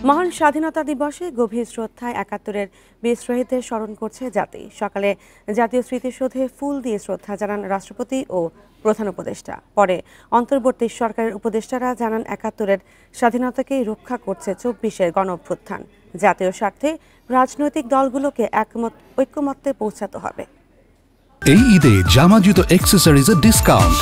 মহান স্বাধীনতা দিবসে গভীর শ্রদ্ধায় ৭১-এর বীর শহীদদের স্মরণ করছে জাতি। সকালে জাতীয় স্মৃতিসৌধে ফুল দিয়ে শ্রদ্ধা জানান রাষ্ট্রপতি ও প্রধান উপদেষ্টা। পরে অন্তর্বর্তী সরকারের উপদেষ্টারা জানান ৭১-এর স্বাধীনতাকেই রক্ষা করছে ২৪-এর গণঅভ্যুত্থান। জাতীয় স্বার্থে রাজনৈতিক দলগুলোকে ঐক্যমত্যে পৌঁছাতে হবে। এই ঈদে জামা জুতো অ্যাকসেসরিজের ডিসকাউন্ট।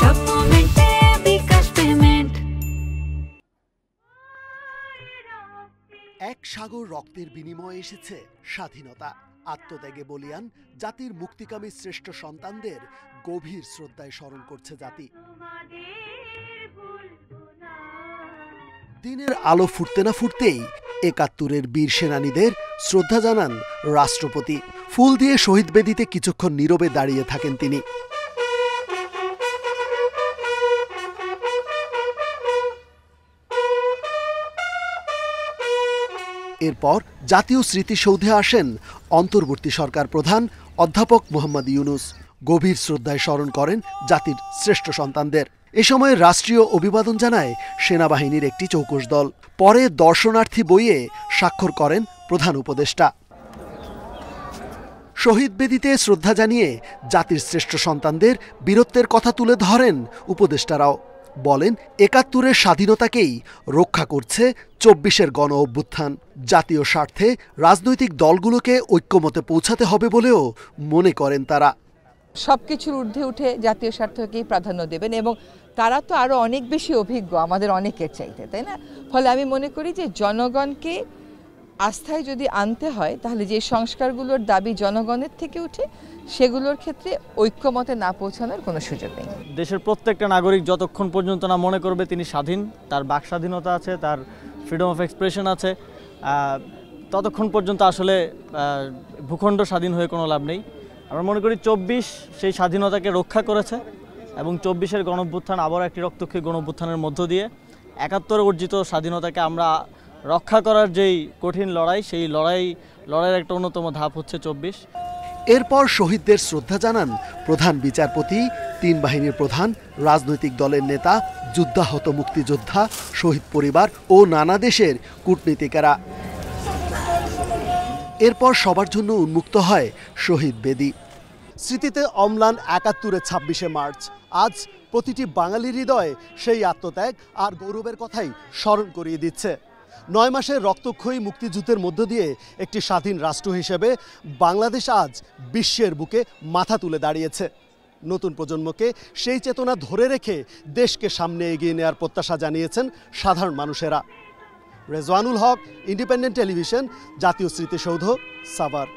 এক সাগর রক্তের বিনিময়ে এসেছে স্বাধীনতা। আত্মত্যাগে বলিয়ান জাতির মুক্তিকামী শ্রেষ্ঠ সন্তানদের গভীর শ্রদ্ধায় স্মরণ করছে জাতি। দিনের আলো ফুটতে না ফুটতেই ৭১-এর বীর সেনানীদের শ্রদ্ধা জানান রাষ্ট্রপতি। ফুল দিয়ে শহীদ বেদিতে কিছুক্ষণ নীরবে দাঁড়িয়ে থাকেন তিনি। এরপর জাতীয় স্মৃতিসৌধে আসেন অন্তর্বর্তী সরকার প্রধান অধ্যাপক মোহাম্মদ ইউনূস। গভীর শ্রদ্ধায় স্মরণ করেন জাতির শ্রেষ্ঠ সন্তানদের। এ সময় রাষ্ট্রীয় অভিবাদন জানায় সেনাবাহিনীর একটি চৌকস দল। পরে দর্শনার্থী বইয়ে স্বাক্ষর করেন প্রধান উপদেষ্টা। শহীদ বেদিতে শ্রদ্ধা জানিয়ে জাতির শ্রেষ্ঠ সন্তানদের বীরত্বের কথা তুলে ধরেন উপদেষ্টারাও। বলেন ৭১-এর স্বাধীনতাকেই রক্ষা করছে ২৪-এর গণ অভ্যুত্থান। জাতীয় স্বার্থে রাজনৈতিক দলগুলোকে ঐক্যমতে পৌঁছাতে হবে বলেও মনে করেন তারা। সবকিছুর ঊর্ধ্বে উঠে জাতীয় স্বার্থকেই প্রাধান্য দেবেন এবং তারা তো আরো অনেক বেশি অভিজ্ঞ আমাদের অনেকের চাইতে, তাই না? ফলে আমি মনে করি যে জনগণকে আস্থায় যদি আনতে হয় তাহলে যে সংস্কারগুলোর দাবি জনগণের থেকে উঠে সেগুলোর ক্ষেত্রে ঐক্যমতে না পৌঁছানোর কোনো সুযোগ নেই। দেশের প্রত্যেকটা নাগরিক যতক্ষণ পর্যন্ত না মনে করবে তিনি স্বাধীন, তার বাক স্বাধীনতা আছে, তার ফ্রিডম অফ এক্সপ্রেশন আছে, ততক্ষণ পর্যন্ত আসলে ভূখণ্ড স্বাধীন হয়ে কোনো লাভ নেই। আমরা মনে করি ২৪ সেই স্বাধীনতাকে রক্ষা করেছে এবং ২৪-এর গণঅভ্যুত্থান আবার একটি রক্তক্ষয়ী গণঅভ্যুত্থানের মধ্য দিয়ে ৭১ অর্জিত স্বাধীনতাকে আমরা রক্ষা করার যেই কঠিন লড়াই, সেই লড়াইয়ের একটা অন্যতম ধাপ হচ্ছে ২৪। এরপর শহীদদের শ্রদ্ধা জানান প্রধান বিচারপতি, ৩ বাহিনীর প্রধান, রাজনৈতিক দলের নেতা, যুদ্ধাহত মুক্তিযোদ্ধা, শহীদ পরিবার ও নানা দেশের কূটনীতিকেরা। এরপর সবার জন্য উন্মুক্ত হয় শহীদ বেদি। স্মৃতিতে অম্লান ৭১-এর ২৬শে মার্চ। আজ প্রতিটি বাঙালির হৃদয়ে সেই আত্মত্যাগ আর গৌরবের কথাই স্মরণ করিয়ে দিচ্ছে। ৯ মাসের রক্তক্ষয়ী মুক্তিযুদ্ধের মধ্য দিয়ে একটি স্বাধীন রাষ্ট্র হিসেবে বাংলাদেশ আজ বিশ্বের বুকে মাথা তুলে দাঁড়িয়েছে। নতুন প্রজন্মকে সেই চেতনা ধরে রেখে দেশকে সামনে এগিয়ে নেওয়ার প্রত্যাশা জানিয়েছেন সাধারণ মানুষেরা। রেজওয়ানুল হক, ইন্ডিপেন্ডেন্ট টেলিভিশন, জাতীয় স্মৃতিসৌধ, সাভার।